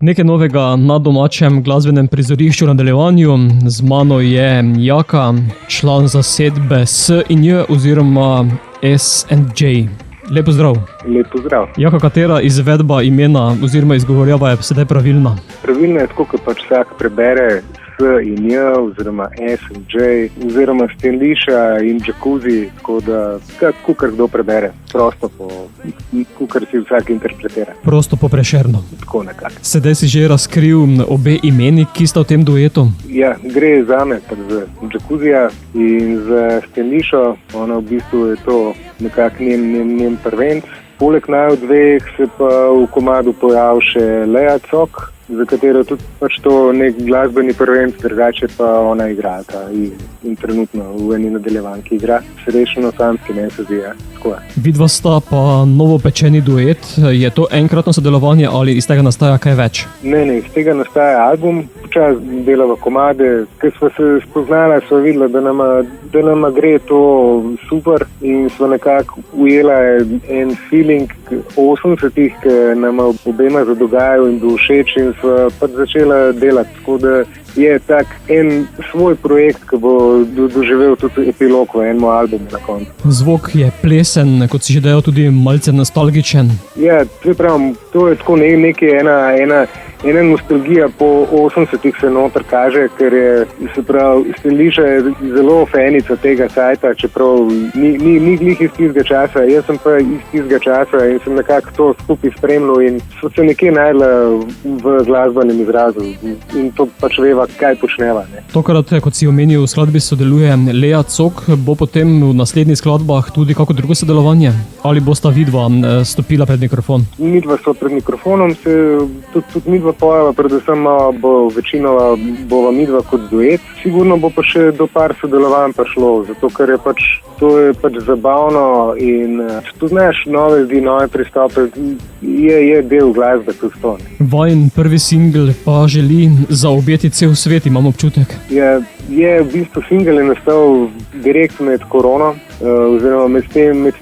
Nekaj novega na domačem glasbenem prizorišču v nadaljevanju. Z mano je Jaka, član zasedbe S&J oziroma S&J. Lep pozdrav. Lep pozdrav. Jaka, katera izvedba imena oziroma izgovorjava je sedaj pravilna? Pravilna je tako, kot pač vsak prebere S&J oziroma S&J oziroma Stenliša in Jacuzzi, tako da kakor kdo prebere, prosto kakor si vsak interpretira. Prosto po Prešernu. Tako nekako. Sedaj si že razkril obe imeni, ki sta v tem duetu? Ja, gre zame za Jacuzzija in za Stenlišo. Ona v bistvu je to nekako njen prvenc. Poleg naju dveh se pa v komadu pojavi še Lea Cok, za katero tudi pač to nek glasbeni prvenc, drugače pa ona igra in trenutno v eni nadaljevanki igra. Srečno samski, ne se zdi, tako je. Vidva sta pa novopečeni duet. Je to enkratno sodelovanje ali iz tega nastaja kaj več? Ne, iz tega nastaja album. Počas delava komade. Ker sva se spoznala, sva videla, da nama gre to super in sva nekako ujela en feeling 80-ih, ki nama obema zadogajajo in bil všeč in sva pač začela delati. Tako da je tak en svoj projekt, ki bo doživel tudi epilog v enem albumu na koncu. Zvok je plesen, kot si že dejal, tudi malce nostalgičen. Ja, to je tako ena nostalgija po 80-ih se noter kaže, ker je, se pravi, Stenliša je zelo fenica tega sajta, čeprav ni glih iz tistega časa, jaz sem pa iz tistega časa in sem nekako to skupaj spremljal in so se nekje najdla v glasbenem izrazu in to pač veva, kaj počneva. Ne. Tokrat, kot si omenil, v skladbi sodeluje Lea Cok, bo potem v naslednjih skladbah tudi kako drugo sodelovanje? Ali bosta vidva stopila pred mikrofon? Midva so pred mikrofonom, tudi midva pojava, predvsem bo večinoma bova midva kot duet. Sigurno bo pa še do par sodelovanj prišlo, zato ker je to je zabavno in če tu znaš nove pristope, je del glasbe tudi to. Vajin prvi singel pa želi zaobjeti cel svet, imam občutek. Je v bistvu singel je nastal direkt med korono, oziroma med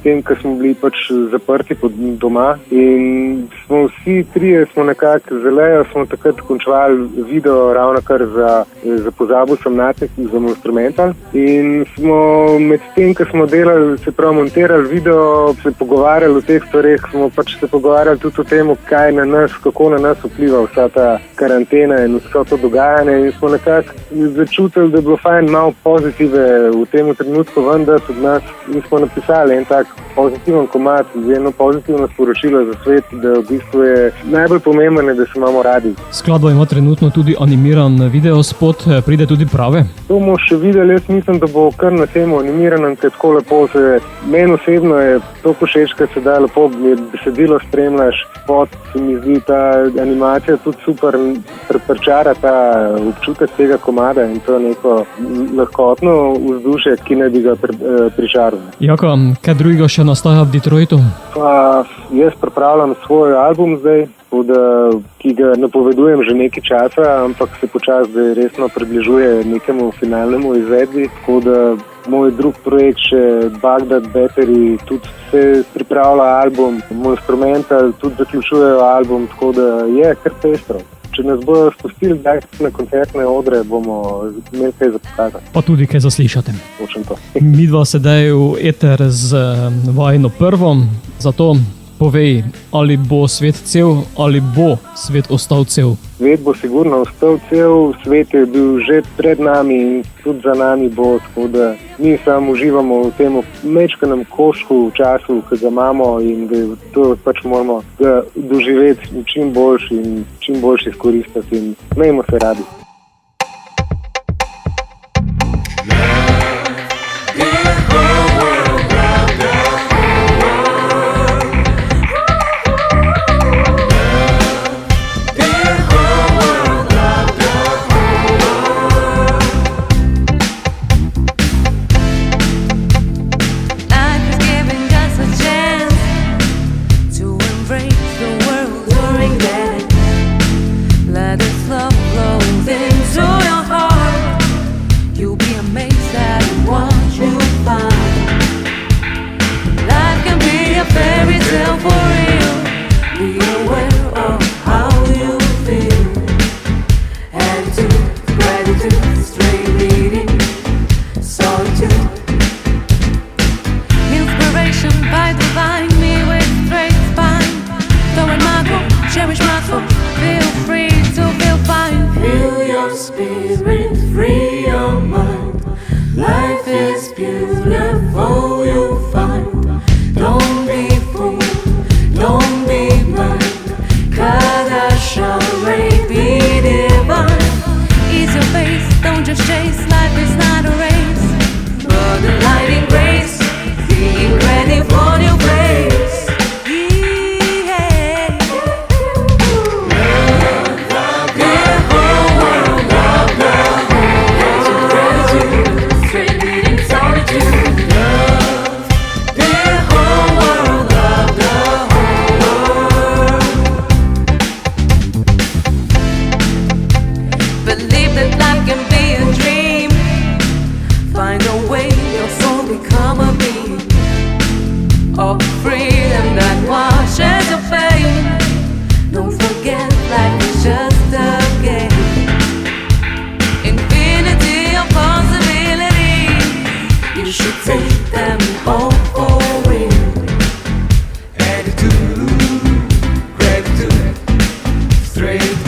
tem, ko smo bili pač zaprti doma in smo vsi trije nekako z Lejo smo takrat končali video ravno kar za Pozabil sem nate, za Instrumental in smo med tem, ko smo delali, se pravi montirali video, se pogovarjali o teh stvareh, smo pač se pogovarjali tudi o tem, kaj na nas, kako na nas vpliva vsa ta karantena in vse to dogajanje in smo nekako začutili, da je bilo fajn malo pozitive v tem trenutku vendar tudi nas in smo napisali en tak pozitiven komad, eno pozitivno sporočilo za svet, da v bistvu je najbolj pomembno, da se imamo radi. Skladba ima trenutno tudi animiran videospot, pride tudi prave? To bomo še videli, jaz mislim, da bo kar na temo animiranem, ker tako lepo se, meni osebno je to všeč, ker se da lepo besedilo spremljaš, spot se mi zdi ta animacija tudi super, pričara ta občutek tega komada in to neko lahkotno vzdušje, ki ne bi ga pričaral. Jaka, kaj drugega še nastaja v Detroitu? Jaz pripravljam svoj album zdaj, ki ga napovedujem že nekaj časa, ampak se počasi zdaj resno približuje nekemu finalnemu izvedbi, tako da moj drug projekt še Bagdad Battery tudi se pripravlja album, moj Instrumental tudi zaključujejo album, tako da je kar pestro. Če nas bojo spustili na koncertne odre, bomo imeli kaj za pokazati. Pa tudi kaj zaslišate. Točno to. Midva sedaj v eter z vajino prvo, zato povej, ali bo svet cel ali bo svet ostal cel? Svet bo sigurno ostal cel, svet je bil že pred nami in tudi za nami bo, tako da mi samo uživamo v tem mečkanem košku v času, ki ga imamo in to pač moramo doživeti čim boljši in čim boljši izkoristiti in smejmo se radi. Let us love flow.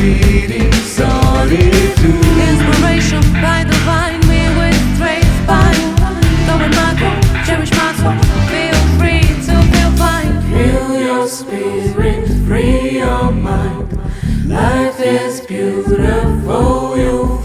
beating solitude. Inspiration by the vine, me with straight spine. Going macro, cherish my soul. Feel free to feel fine. Feel your spirit, free your mind. Life is beautiful, you